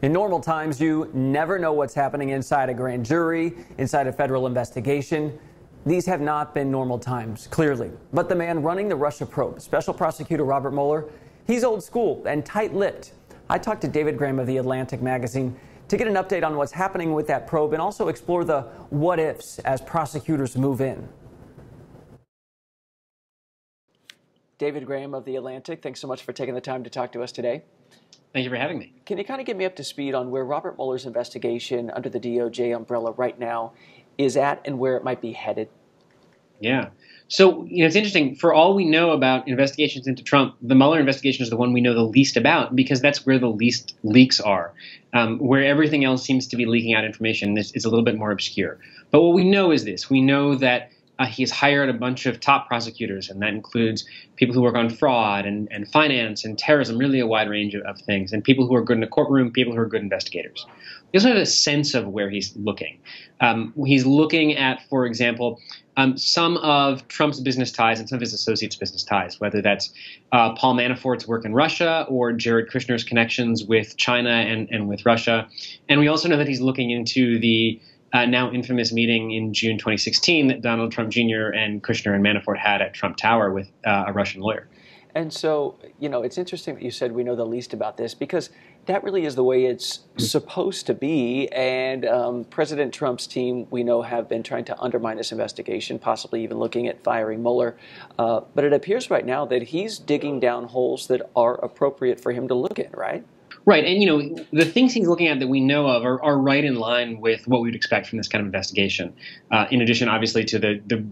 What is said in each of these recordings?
In normal times, you never know what's happening inside a grand jury, inside a federal investigation. These have not been normal times, clearly. But the man running the Russia probe, Special Prosecutor Robert Mueller, he's old school and tight-lipped. I talked to David Graham of The Atlantic magazine to get an update on what's happening with that probe and also explore the what-ifs as prosecutors move in. David Graham of The Atlantic, thanks so much for taking the time to talk to us today. Thank you for having me. Can you kind of get me up to speed on where Robert Mueller's investigation under the DOJ umbrella right now is at and where it might be headed? Yeah. So, it's interesting. For all we know about investigations into Trump, the Mueller investigation is the one we know the least about because that's where the least leaks are. Where everything else seems to be leaking out information is a little bit more obscure. But what we know is this. We know that he's hired a bunch of top prosecutors, and that includes people who work on fraud and finance and terrorism, really a wide range of things, and people who are good in the courtroom, people who are good investigators. We also have a sense of where he's looking. He's looking at, for example, some of Trump's business ties and some of his associates' business ties, whether that's Paul Manafort's work in Russia or Jared Kushner's connections with China and with Russia. And we also know that he's looking into the now infamous meeting in June 2016 that Donald Trump Jr. and Kushner and Manafort had at Trump Tower with a Russian lawyer. And so, it's interesting that you said we know the least about this because that really is the way it's supposed to be. And President Trump's team, we know, have been trying to undermine this investigation, possibly even looking at firing Mueller. But it appears right now that he's digging down holes that are appropriate for him to look at, right? Right. And, the things he's looking at that we know of are right in line with what we'd expect from this kind of investigation. In addition, obviously, to the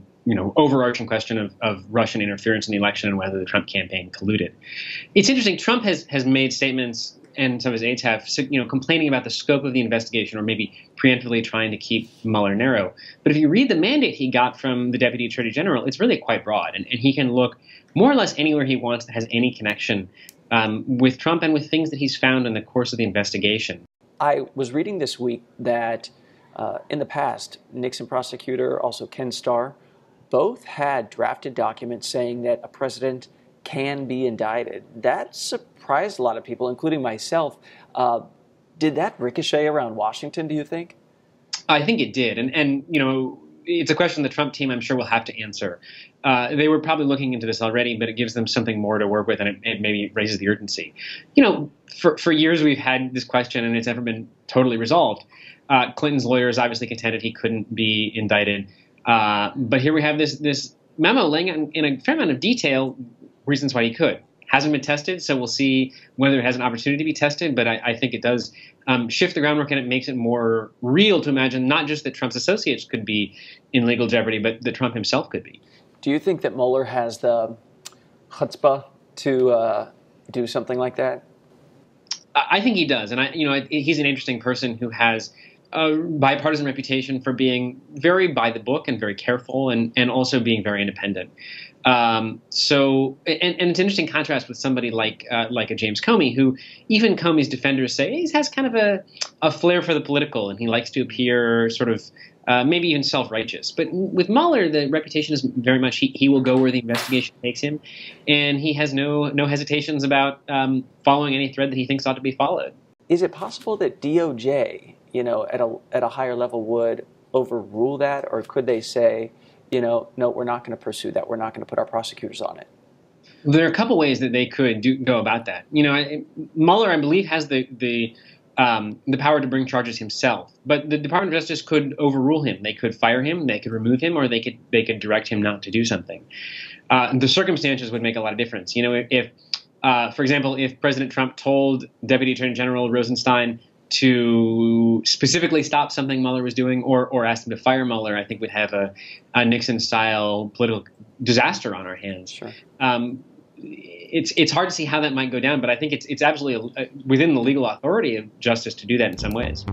overarching question of Russian interference in the election and whether the Trump campaign colluded. It's interesting. Trump has made statements, and some of his aides have, complaining about the scope of the investigation or maybe preemptively trying to keep Mueller narrow. But if you read the mandate he got from the Deputy Attorney General, it's really quite broad. And he can look more or less anywhere he wants that has any connection with Trump and with things that he's found in the course of the investigation. I was reading this week that in the past, Nixon prosecutor, also Ken Starr, both had drafted documents saying that a president can be indicted. That surprised a lot of people, including myself. Did that ricochet around Washington, do you think? I think it did. And it's a question the Trump team, I'm sure, will have to answer. They were probably looking into this already, but it gives them something more to work with, and it maybe raises the urgency. For years we've had this question, and it's never been totally resolved. Clinton's lawyers obviously contended he couldn't be indicted. But here we have this memo laying out in a fair amount of detail reasons why he could. Hasn't been tested, so we'll see whether it has an opportunity to be tested. But I think it does shift the groundwork, and it makes it more real to imagine not just that Trump's associates could be in legal jeopardy, but that Trump himself could be. Do you think that Mueller has the chutzpah to do something like that? I think he does, and he's an interesting person who has a bipartisan reputation for being very by the book and very careful and also being very independent. So it's an interesting contrast with somebody like a James Comey, who even Comey's defenders say he has kind of a flair for the political, and he likes to appear sort of maybe even self-righteous. But with Mueller, the reputation is very much he will go where the investigation takes him, and he has no hesitations about following any thread that he thinks ought to be followed. Is it possible that DOJ, at a higher level would overrule that, or could they say, no, we're not going to pursue that. We're not going to put our prosecutors on it? There are a couple ways that they could go about that. Mueller, I believe, has the power to bring charges himself, but the Department of Justice could overrule him. They could fire him, they could remove him, or they could direct him not to do something. The circumstances would make a lot of difference. If for example, if President Trump told Deputy Attorney General Rosenstein to specifically stop something Mueller was doing, or asked him to fire Mueller, I think we'd have a Nixon-style political disaster on our hands. Sure. It's hard to see how that might go down, but I think it's absolutely within the legal authority of justice to do that in some ways.